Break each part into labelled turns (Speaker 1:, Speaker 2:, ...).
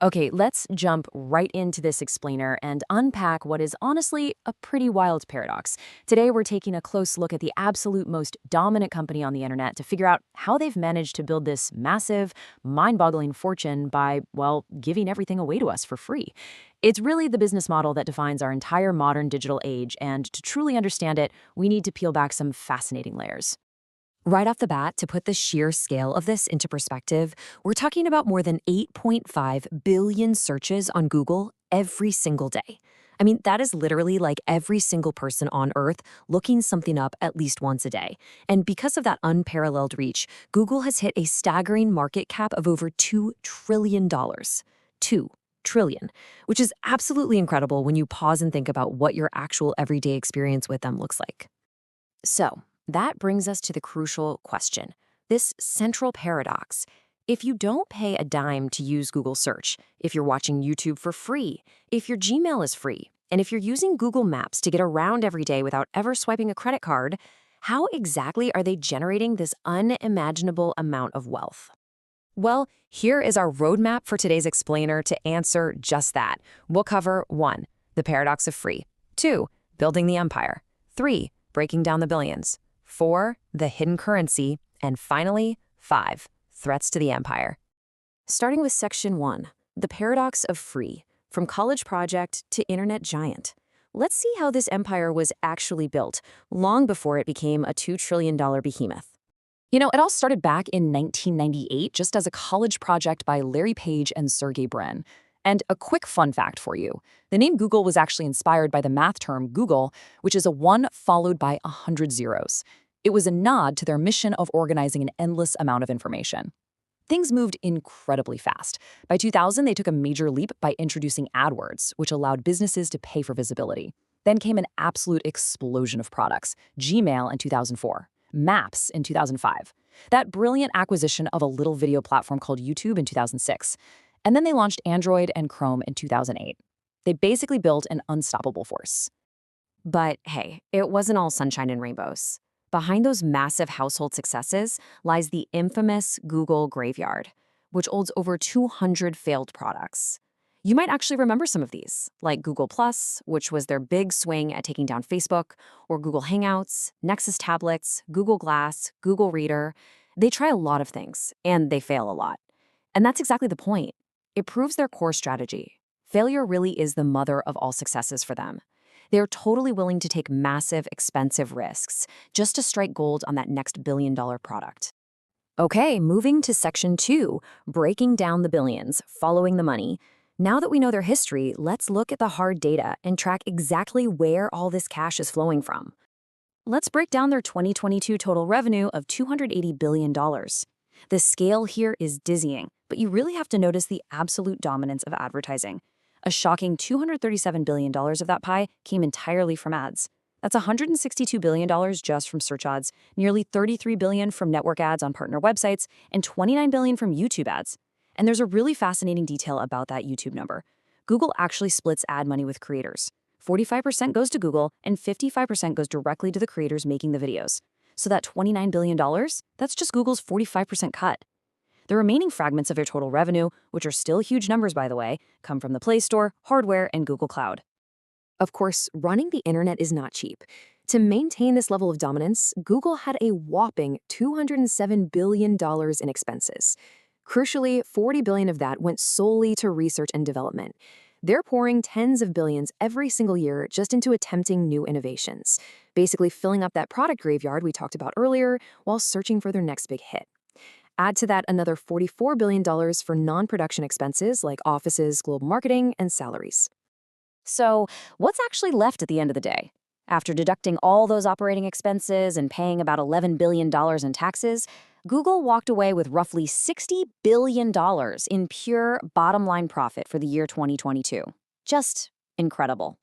Speaker 1: Okay, let's jump right into this explainer and unpack what is honestly a pretty wild paradox. Today, we're taking a close look at the absolute most dominant company on the internet to figure out how they've managed to build this massive, mind-boggling fortune by, well, giving everything away to us for free. It's really the business model that defines our entire modern digital age, and to truly understand it, we need to peel back some fascinating layers. Right off the bat, to put the sheer scale of this into perspective, we're talking about more than 8.5 billion searches on Google every single day. I mean, that is literally like every single person on Earth looking something up at least once a day. And because of that unparalleled reach, Google has hit a staggering market cap of over $2 trillion. 2 trillion, which is absolutely incredible when you pause and think about what your actual everyday experience with them looks like. So, that brings us to the crucial question, this central paradox. If you don't pay a dime to use Google Search, if you're watching YouTube for free, if your Gmail is free, and if you're using Google Maps to get around every day without ever swiping a credit card, how exactly are they generating this unimaginable amount of wealth? Well, here is our roadmap for today's explainer to answer just that. We'll cover 1, the paradox of free; 2, building the empire; 3, breaking down the billions; 4, the hidden currency; and finally, 5, threats to the empire. Starting with section 1, the paradox of free, from college project to internet giant. Let's see how this empire was actually built, long before it became a $2 trillion behemoth. It all started back in 1998 just as a college project by Larry Page and Sergey Brin. And a quick fun fact for you. The name Google was actually inspired by the math term Google, which is a 1 followed by 100 zeros. It was a nod to their mission of organizing an endless amount of information. Things moved incredibly fast. By 2000, they took a major leap by introducing AdWords, which allowed businesses to pay for visibility. Then came an absolute explosion of products: Gmail in 2004, Maps in 2005, that brilliant acquisition of a little video platform called YouTube in 2006. And then they launched Android and Chrome in 2008. They basically built an unstoppable force. But hey, it wasn't all sunshine and rainbows. Behind those massive household successes lies the infamous Google graveyard, which holds over 200 failed products. You might actually remember some of these, like Google+, which was their big swing at taking down Facebook, or Google Hangouts, Nexus tablets, Google Glass, Google Reader. They try a lot of things, and they fail a lot. And that's exactly the point. It proves their core strategy. Failure really is the mother of all successes for them. They're totally willing to take massive, expensive risks just to strike gold on that next billion-dollar product. Okay, moving to section 2, breaking down the billions, following the money. Now that we know their history, let's look at the hard data and track exactly where all this cash is flowing from. Let's break down their 2022 total revenue of $280 billion. The scale here is dizzying, but you really have to notice the absolute dominance of advertising. A shocking $237 billion of that pie came entirely from ads. That's $162 billion just from search ads, nearly $33 billion from network ads on partner websites, and $29 billion from YouTube ads. And there's a really fascinating detail about that YouTube number. Google actually splits ad money with creators. 45% goes to Google, and 55% goes directly to the creators making the videos. So that $29 billion, that's just Google's 45% cut. The remaining fragments of their total revenue, which are still huge numbers by the way, come from the Play Store, hardware, and Google Cloud. Of course, running the internet is not cheap. To maintain this level of dominance, Google had a whopping $207 billion in expenses. Crucially, $40 billion of that went solely to research and development. They're pouring tens of billions every single year just into attempting new innovations, basically filling up that product graveyard we talked about earlier while searching for their next big hit. Add to that another $44 billion for non-production expenses like offices, global marketing, and salaries. So, what's actually left at the end of the day? After deducting all those operating expenses and paying about $11 billion in taxes, Google walked away with roughly $60 billion in pure bottom-line profit for the year 2022. Just incredible.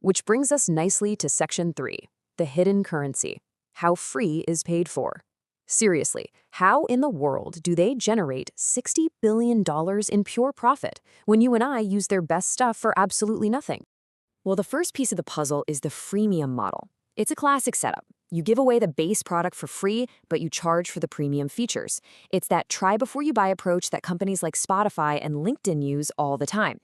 Speaker 1: Which brings us nicely to section 3, the hidden currency, how free is paid for. Seriously, how in the world do they generate $60 billion in pure profit when you and I use their best stuff for absolutely nothing? Well, the first piece of the puzzle is the freemium model. It's a classic setup. You give away the base product for free, but you charge for the premium features. It's that try before you buy approach that companies like Spotify and LinkedIn use all the time.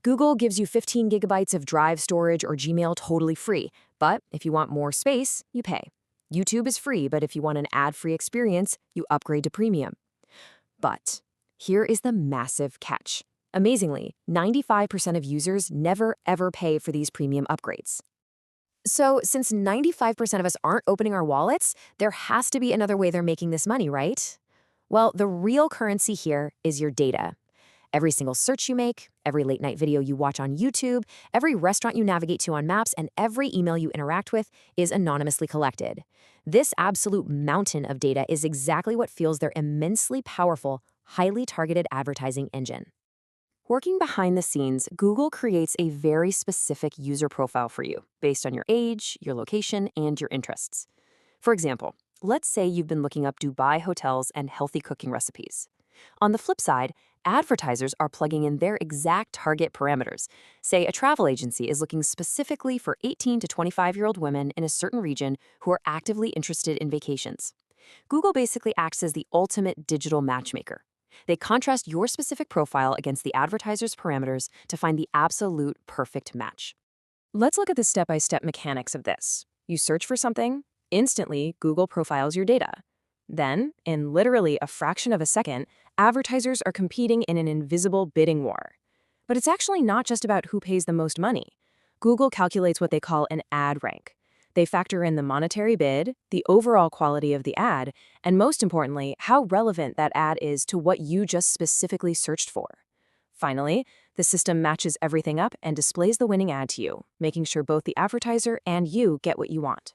Speaker 1: Google gives you 15 gigabytes of drive storage or Gmail totally free, but if you want more space, you pay. YouTube is free, but if you want an ad-free experience, you upgrade to premium. But here is the massive catch. Amazingly, 95% of users never ever pay for these premium upgrades. So, since 95% of us aren't opening our wallets, there has to be another way they're making this money, right? Well, the real currency here is your data. Every single search you make, every late night video you watch on YouTube, every restaurant you navigate to on Maps, and every email you interact with is anonymously collected. This absolute mountain of data is exactly what fuels their immensely powerful, highly targeted advertising engine. Working behind the scenes, Google creates a very specific user profile for you based on your age, your location, and your interests. For example, let's say you've been looking up Dubai hotels and healthy cooking recipes. On the flip side, advertisers are plugging in their exact target parameters. Say a travel agency is looking specifically for 18 to 25-year-old women in a certain region who are actively interested in vacations. Google basically acts as the ultimate digital matchmaker. They contrast your specific profile against the advertiser's parameters to find the absolute perfect match. Let's look at the step-by-step mechanics of this. You search for something, instantly Google profiles your data. Then, in literally a fraction of a second, advertisers are competing in an invisible bidding war. But it's actually not just about who pays the most money. Google calculates what they call an ad rank. They factor in the monetary bid, the overall quality of the ad, and most importantly, how relevant that ad is to what you just specifically searched for. Finally, the system matches everything up and displays the winning ad to you, making sure both the advertiser and you get what you want.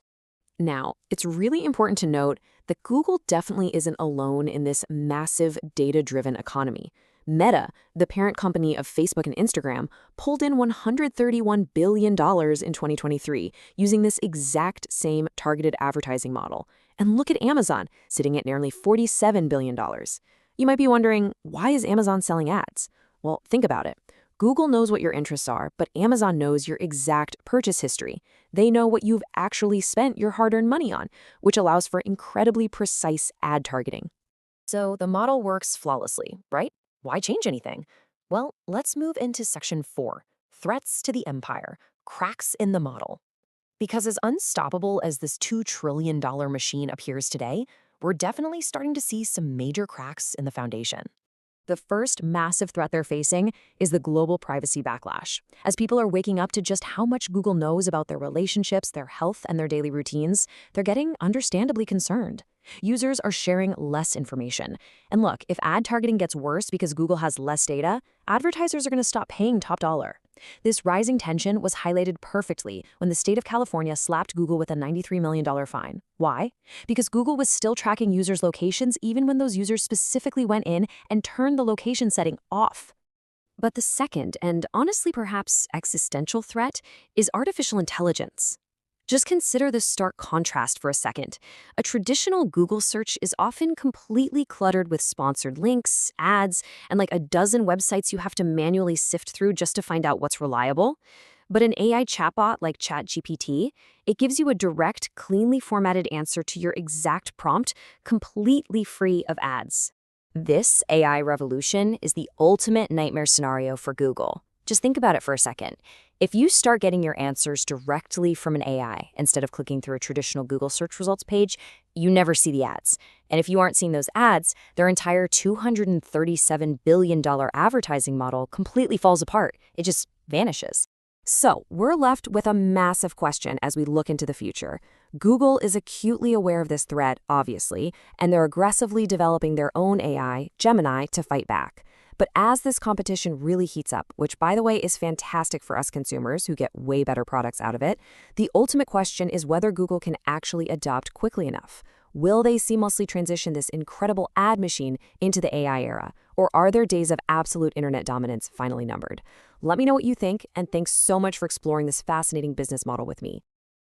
Speaker 1: Now, it's really important to note that Google definitely isn't alone in this massive data-driven economy. Meta, the parent company of Facebook and Instagram, pulled in $131 billion in 2023 using this exact same targeted advertising model. And look at Amazon, sitting at nearly $47 billion. You might be wondering, why is Amazon selling ads? Well, think about it. Google knows what your interests are, but Amazon knows your exact purchase history. They know what you've actually spent your hard-earned money on, which allows for incredibly precise ad targeting. So the model works flawlessly, right? Why change anything? Well, let's move into Section 4, Threats to the Empire, Cracks in the Model. Because as unstoppable as this $2 trillion machine appears today, we're definitely starting to see some major cracks in the foundation. The first massive threat they're facing is the global privacy backlash. As people are waking up to just how much Google knows about their relationships, their health, and their daily routines, they're getting understandably concerned. Users are sharing less information. And look, if ad targeting gets worse because Google has less data, advertisers are going to stop paying top dollar. This rising tension was highlighted perfectly when the state of California slapped Google with a $93 million fine. Why? Because Google was still tracking users' locations even when those users specifically went in and turned the location setting off. But the second, and honestly perhaps existential threat, is artificial intelligence. Just consider the stark contrast for a second. A traditional Google search is often completely cluttered with sponsored links, ads, and like a dozen websites you have to manually sift through just to find out what's reliable. But an AI chatbot like ChatGPT, it gives you a direct, cleanly formatted answer to your exact prompt, completely free of ads. This AI revolution is the ultimate nightmare scenario for Google. Just think about it for a second. If you start getting your answers directly from an AI instead of clicking through a traditional Google search results page, you never see the ads. And if you aren't seeing those ads, their entire $237 billion advertising model completely falls apart. It just vanishes. So we're left with a massive question as we look into the future. Google is acutely aware of this threat, obviously, and they're aggressively developing their own AI, Gemini, to fight back. But as this competition really heats up, which by the way is fantastic for us consumers who get way better products out of it, the ultimate question is whether Google can actually adopt quickly enough. Will they seamlessly transition this incredible ad machine into the AI era? Or are their days of absolute internet dominance finally numbered? Let me know what you think, and thanks so much for exploring this fascinating business model with me.